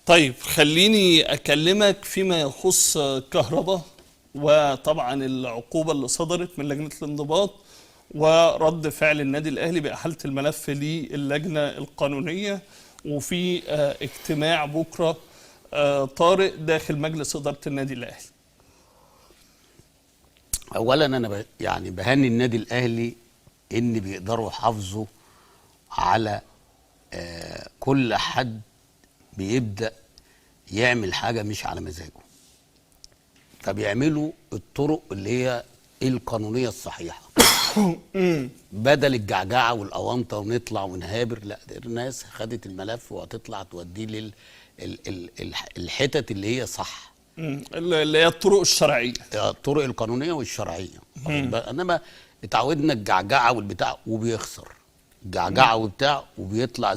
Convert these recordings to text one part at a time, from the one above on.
طيب خليني أكلمك فيما يخص كهرباء، وطبعا العقوبة اللي صدرت من لجنة الانضباط ورد فعل النادي الأهلي بإحالة الملف للجنة القانونية، وفي اجتماع بكرة طارئ داخل مجلس إدارة النادي الأهلي. اولا انا يعني بهني النادي الاهلي ان بيقدروا يحافظوا على كل حد بيبدا يعمل حاجه مش على مزاجه، فبيعملوا الطرق اللي هي القانونيه الصحيحه بدل الجعجعه والاونطه ونطلع ونهابر. لا، الناس خدت الملف وهتطلع توديه للحتت اللي هي صح، اللي هي الطرق الشرعية، الطرق القانونيه والشرعيه. انما اتعودنا الجعجعه والبتاع وبيخسر جعجعه وبتاع، وبيطلع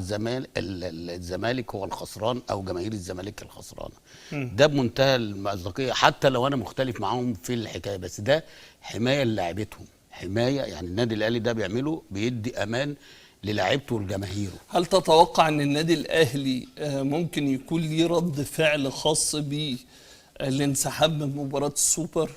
الزمالك هو الخسران او جماهير الزمالك الخسرانه. ده بمنتهى المصداقيه، حتى لو انا مختلف معاهم في الحكايه، بس ده حمايه للاعيبتهم، حمايه يعني النادي الاهلي ده بيعمله بيدي امان للاعيبته ولجماهيره. هل تتوقع ان النادي الاهلي ممكن يكون ليه رد فعل خاص بالانسحاب من مباراة السوبر؟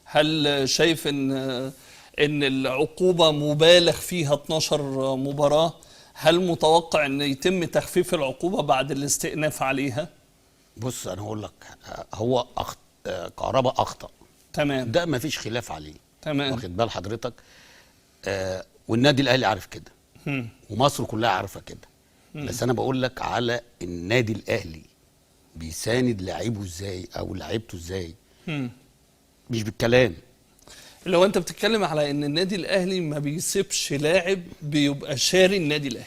هل شايف ان العقوبة مبالغ فيها 12 مباراة؟ هل متوقع ان يتم تخفيف العقوبة بعد الاستئناف عليها؟ بص انا هقول لك، هو كهربا اخطأ، تمام، ده مفيش خلاف عليه، تمام، واخد بال حضرتك؟ والنادي الاهلي عارف كده، ومصر كلها عارفه كده. بس انا بقول لك على النادي الاهلي بيساند لاعيبه ازاي او لعيبته ازاي، مش بالكلام. لو انت بتتكلم على ان النادي الاهلي ما بيسيبش لاعب بيبقى شاري النادي الاهلي،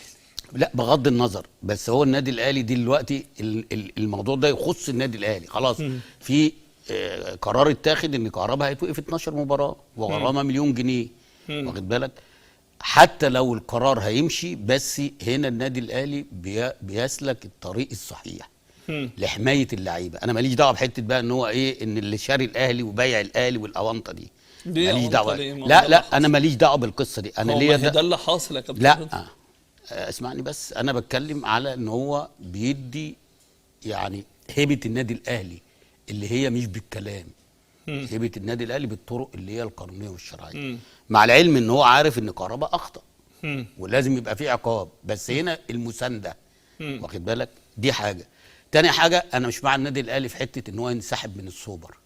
لا بغض النظر، بس هو النادي الاهلي دلوقتي الموضوع ده يخص النادي الاهلي خلاص. في قرار اتاخد ان كهربا هيتوقف 12 مباراه وغرامه مليون جنيه، واخد بالك؟ حتى لو القرار هيمشي، بس هنا النادي الاهلي بيسلك الطريق الصحيح لحمايه اللعيبه. انا ماليش دعوه بحته بقى ان هو ايه، ان اللي شاري الاهلي وبايع الاهلي والاونطه دي ماليش دعوه. لا انا ماليش دعوه بالقصه دي، انا ليا ده اللي حاصل يا كابتن. لا اسمعني بس، انا بتكلم على ان هو بيدي يعني هيبه النادي الاهلي اللي هي مش بالكلام، هيبه النادي الاهلي بالطرق اللي هي القانونيه والشرعيه، مع العلم ان هو عارف ان كهربا اخطا ولازم يبقى فيه عقاب، بس هنا المسانده، واخد بالك؟ دي حاجه. تاني حاجه، انا مش مع النادي الاهلي في حته ان هو ينسحب من السوبر.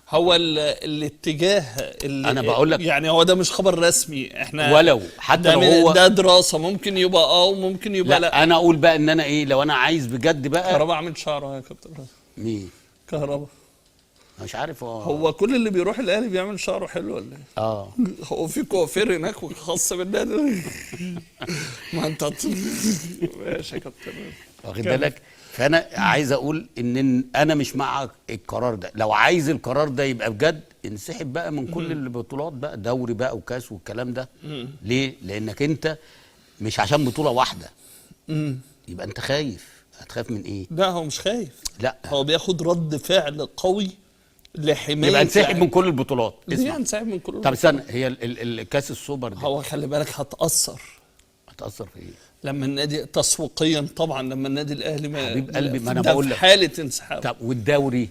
هو الاتجاه اللي انا بقول لك يعني هو ده مش خبر رسمي، احنا ولو حتى لو هو ده دراسه، ممكن يبقى وممكن يبقى لا. انا اقول بقى ان انا ايه، لو انا عايز بجد بقى. كهربا عامل شعره يا كابتن. مين كهربا؟ مش عارف هو كل اللي بيروح الاهلي بيعمل شعره حلو ولا ايه؟ هو في كوافير هناك خاص بالنادي ما انت ماشي يا كابتن، واخد بالك؟ فانا عايز اقول ان انا مش مع القرار ده. لو عايز القرار ده يبقى بجد، انسحب بقى من كل البطولات بقى، دوري بقى وكاس والكلام ده. ليه؟ لانك انت مش عشان بطوله واحده يبقى انت خايف. هتخاف من ايه؟ لا هو مش خايف، لا هو بياخد رد فعل قوي لحمايه. يبقى انسحب من كل البطولات. ليه انسحب من كل البطولات؟ طب استنى، هي الكاس السوبر ده هو خلي بالك هتأثر في ايه؟ لما النادي تسويقيا طبعا، لما النادي الاهلي حبيب قلبي، ما انا بقول لك في حاله انسحاب. طب والدوري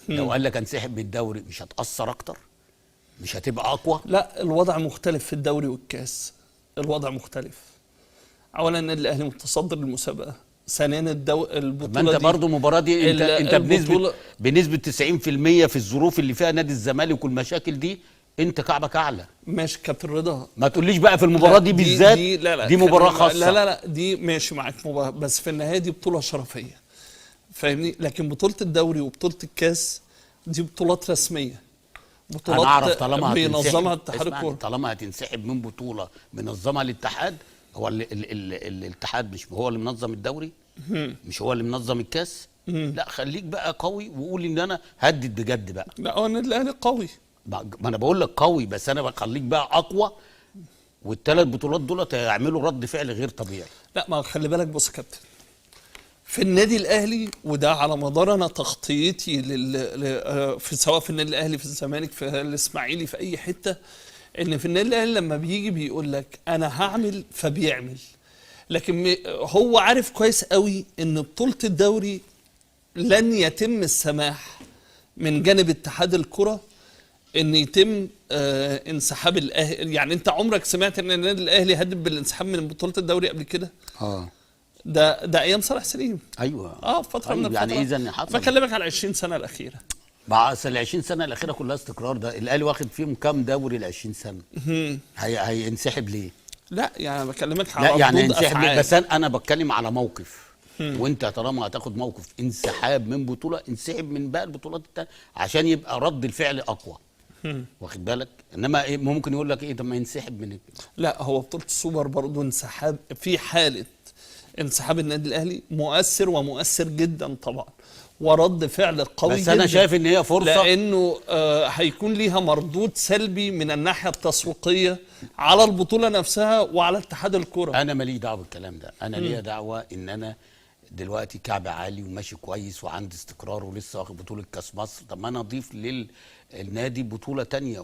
لو قال لك انسحب من الدوري، مش هتأثر اكتر؟ مش هتبقى اقوى؟ لا الوضع مختلف في الدوري والكاس، الوضع مختلف. اولا النادي الاهلي متصدر المسابقه، ثانيا البطوله ما انت برضه المباراه دي انت بنسبه 90% في الظروف اللي فيها نادي الزمالك والمشاكل دي انت كعبك اعلى. ماشي كابتن رضا، ما تقوليش بقى في المباراه دي بالذات دي مباراه خاصه. لا دي ماشي معاك مباراه، بس في النهايه دي بطوله شرفيه، فاهمني؟ لكن بطوله الدوري وبطوله الكاس دي بطولات رسميه، بطولات انا اعرف طالما بينظمها اتحاد الكوره. طالما هتنسحب من بطوله منظمها الاتحاد، هو الاتحاد مش هو اللي منظم الدوري؟ مش هو اللي منظم الكاس؟ لا خليك بقى قوي وقول ان انا هدد بجد بقى. لا هو النادي الاهلي قوي، ما انا بقول لك قوي، بس انا بخليك بقى اقوى، والثلاث بطولات دول هيعملوا رد فعل غير طبيعي. لا ما خلي بالك، بص يا كابتن، في النادي الاهلي، وده على مدار انا تغطيتي في سواء في النادي الاهلي، في الزمالك، في الاسماعيلي، في اي حته، ان في النادي الاهلي لما بيجي بيقول لك انا هعمل فبيعمل، لكن هو عارف كويس قوي ان بطوله الدوري لن يتم السماح من جانب اتحاد الكرة ان يتم انسحاب الاهلي. يعني انت عمرك سمعت ان النادي الاهلي هدد بالانسحاب من بطولة الدوري قبل كده؟ ده ايام صالح سليم. ايوه فترة من يعني الفترات. اذا حصل. بكلمك على 20 سنة الاخيرة. بس ال 20 سنه الاخيره كلها استقرار. ده الاهلي واخد فيهم كام دوري ال 20 سنه؟ هينسحب ليه؟ لا يعني بكلمك لا على يعني ردود هينسحب ليه؟ افعال. بس انا بتكلم على موقف. وانت طالما هتاخد موقف انسحاب من بطوله، انسحب من باقي البطولات التانية عشان يبقى رد الفعل اقوى. واخد بالك؟ انما إيه ممكن يقول لك ايه؟ طب ما ينسحب من لا هو بطولة السوبر برضه انسحاب في حالة انسحاب النادي الاهلي مؤثر ومؤثر جدا طبعا، ورد فعل قوي بس انا جداً. شايف ان هي فرصه، لانه هيكون ليها مردود سلبي من الناحيه التسويقيه على البطوله نفسها وعلى اتحاد الكره. انا مالي دعوه بالكلام ده. انا ليا دعوه ان انا دلوقتي كعب عالي وماشي كويس وعندي استقرار ولسه واخد بطوله كاس مصر. طب ما انا اضيف للنادي بطوله تانية